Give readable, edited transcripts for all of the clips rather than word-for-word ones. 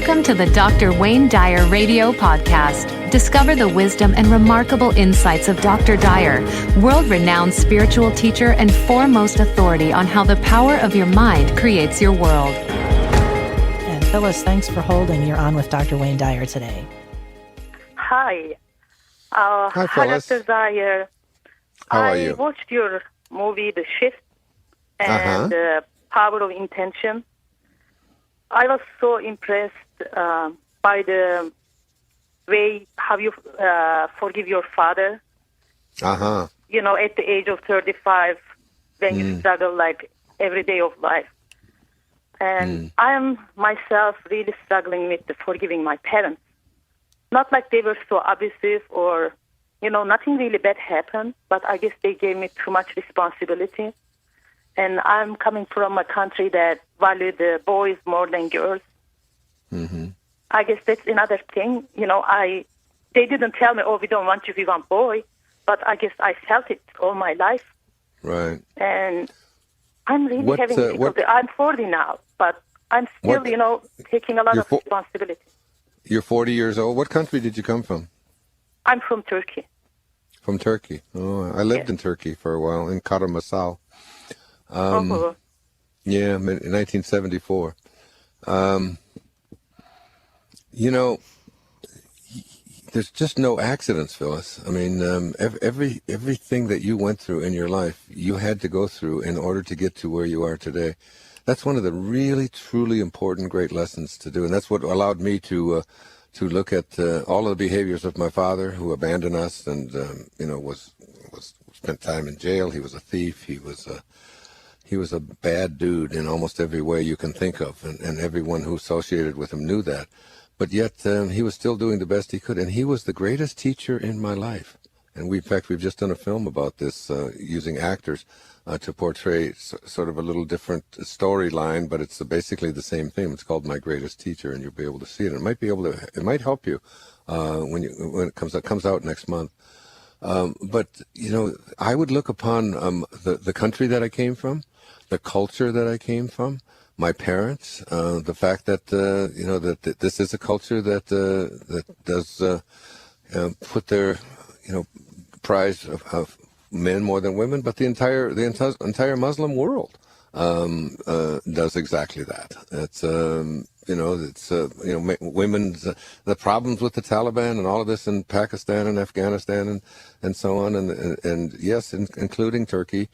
Welcome to the Dr. Wayne Dyer Radio Podcast. Discover the wisdom and remarkable insights of Dr. Dyer, world-renowned spiritual teacher and foremost authority on how the power of your mind creates your world. And Phyllis, thanks for holding. You're on with Dr. Wayne Dyer today. Hi. Hi, Phyllis. Dr. Dyer. How are you? I watched your movie, The Shift, and Power of Intention. I was so impressed by the way how you forgive your father. You know, at the age of 35, when you struggle like every day of life. And I am myself really struggling with forgiving my parents. Not like they were so abusive or, you know, nothing really bad happened, but I guess they gave me too much responsibility. And I'm coming from a country that valued the boys more than girls. I guess that's another thing. You know, they didn't tell me, oh, we don't want you, we want boy. But I guess I felt it all my life. Right. And I'm really having difficulty. I'm 40 now, but I'm still, you know, taking a lot of responsibility. You're 40 years old. What country did you come from? I'm from Turkey. From Turkey. Oh, I lived in Turkey for a while, in Karamasal. Yeah, in 1974. You know, there's just no accidents, Phyllis. I mean, everything that you went through in your life, you had to go through in order to get to where you are today. That's one of the really, truly important, great lessons to do, and that's what allowed me to look at all of the behaviors of my father, who abandoned us, and you know, was spent time in jail. He was a thief. He was a bad dude in almost every way you can think of, and everyone who associated with him knew that. But yet he was still doing the best he could, and he was the greatest teacher in my life. And in fact, we've just done a film about this using actors to portray sort of a little different storyline, but it's basically the same thing. It's called My Greatest Teacher, and you'll be able to see it. It might help you when it comes out next month. But you know, I would look upon the country that I came from, the culture that I came from, my parents, the fact that you know, that this is a culture that does put their, you know, prize of men more than women, but the entire Muslim world does exactly that. It's you know, it's you know, women's the problems with the Taliban and all of this in Pakistan and Afghanistan and so on, and yes, including Turkey,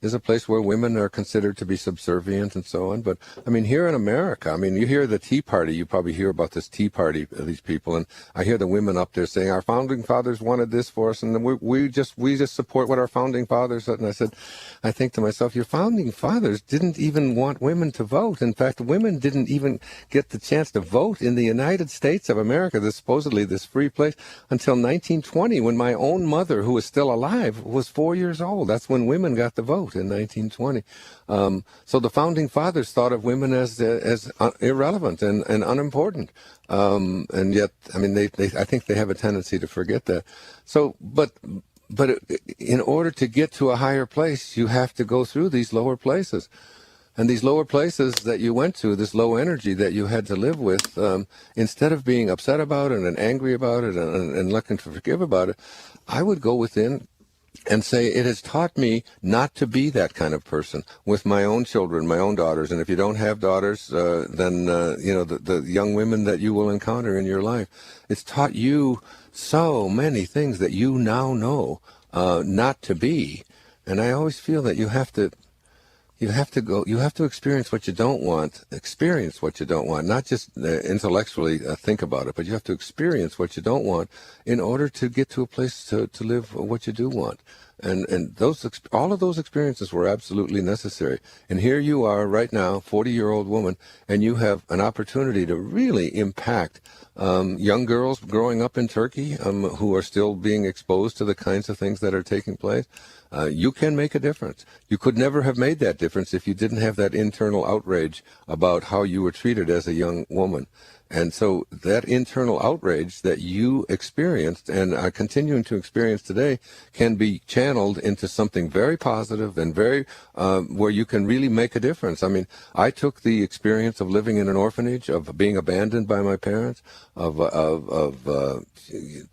is a place where women are considered to be subservient and so on. But I mean, here in America, I mean, you hear the Tea Party. You probably hear about this Tea Party, these people, and I hear the women up there saying our founding fathers wanted this for us, and we just support what our founding fathers said. And I think to myself, your founding fathers didn't even want women to vote. In fact, women didn't even get the chance to vote in the United States of America, supposedly this free place, until 1920, when my own mother, who was still alive, was 4 years old. That's when women got the vote in 1920. So the founding fathers thought of women as irrelevant and unimportant. And yet, I mean, I think they have a tendency to forget that. So, but in order to get to a higher place, you have to go through these lower places. And these lower places that you went to, this low energy that you had to live with, instead of being upset about it and angry about it and looking to forgive about it, I would go within and say, it has taught me not to be that kind of person with my own children, my own daughters. And if you don't have daughters, then, you know, the young women that you will encounter in your life, it's taught you so many things that you now know not to be. And I always feel that you have to experience what you don't want, not just intellectually think about it, but you have to experience what you don't want in order to get to a place to live what you do want. And all of those experiences were absolutely necessary. And here you are right now, 40-year-old woman, and you have an opportunity to really impact young girls growing up in Turkey who are still being exposed to the kinds of things that are taking place. You can make a difference. You could never have made that difference if you didn't have that internal outrage about how you were treated as a young woman. And so that internal outrage that you experienced and are continuing to experience today can be channeled into something very positive and very where you can really make a difference. I mean, I took the experience of living in an orphanage, of being abandoned by my parents, of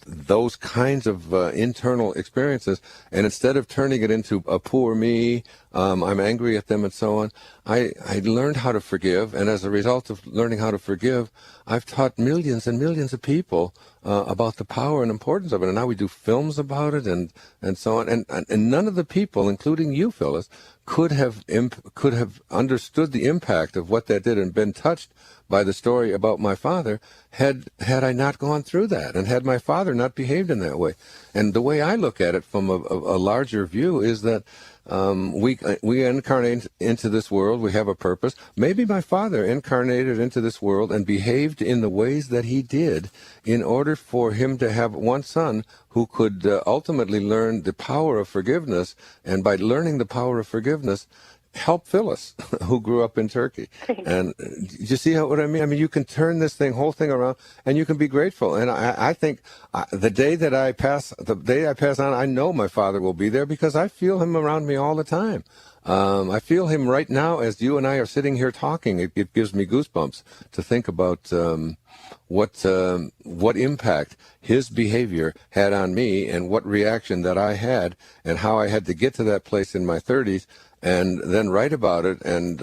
those kinds of internal experiences, and instead of turning it into a poor me, I'm angry at them and so on, I learned how to forgive, and as a result of learning how to forgive, I've taught millions and millions of people about the power and importance of it, and now we do films about it and so on, and none of the people, including you, Phyllis, could have understood the impact of what that did and been touched by the story about my father had I not gone through that, and had my father not behaved in that way. And the way I look at it from a larger view is that we incarnate into this world. We have a purpose. Maybe my father incarnated into this world and behaved in the ways that he did in order for him to have one son who could ultimately learn the power of forgiveness, and by learning the power of forgiveness, help Phyllis, who grew up in Turkey. And you see what I mean? I mean, you can turn this whole thing around, and you can be grateful. And I think the day I pass on, I know my father will be there because I feel him around me all the time. I feel him right now as you and I are sitting here talking. It gives me goosebumps to think about what impact his behavior had on me, and what reaction that I had, and how I had to get to that place in my 30s and then write about it and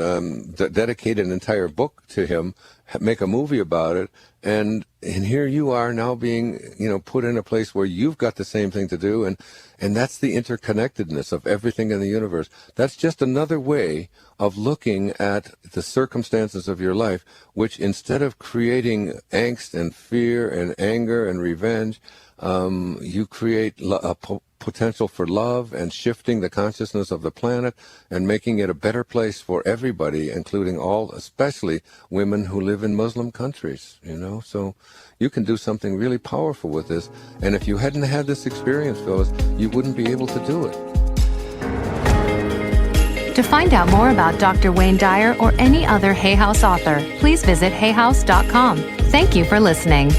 dedicate an entire book to him, make a movie about it, and here you are now being, put in a place where you've got the same thing to do, and that's the interconnectedness of everything in the universe. That's just another way of looking at the circumstances of your life, which instead of creating angst and fear and anger and revenge, you create a potential for love and shifting the consciousness of the planet and making it a better place for everybody, including especially women who live in Muslim countries, So you can do something really powerful with this. And if you hadn't had this experience, Phyllis, you wouldn't be able to do it. To find out more about Dr. Wayne Dyer or any other Hay House author, please visit hayhouse.com. Thank you for listening.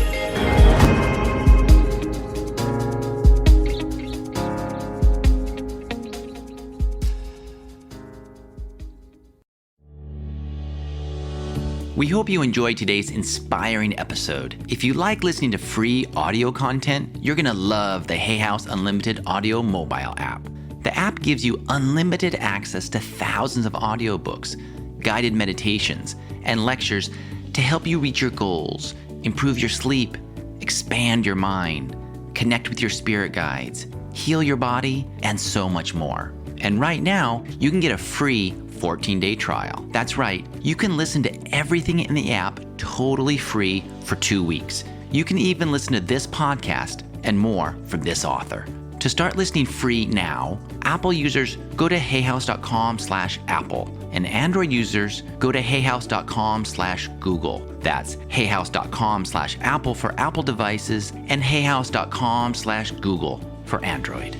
We hope you enjoyed today's inspiring episode. If you like listening to free audio content, you're going to love the Hay House Unlimited Audio mobile app. The app gives you unlimited access to thousands of audiobooks, guided meditations, and lectures to help you reach your goals, improve your sleep, expand your mind, connect with your spirit guides, heal your body, and so much more. And right now, you can get a free 14-day trial. That's right, you can listen to everything in the app totally free for 2 weeks. You can even listen to this podcast and more from this author. To start listening free now, Apple users go to hayhouse.com/Apple, and Android users go to hayhouse.com/Google. That's hayhouse.com/Apple for Apple devices and hayhouse.com/Google for Android.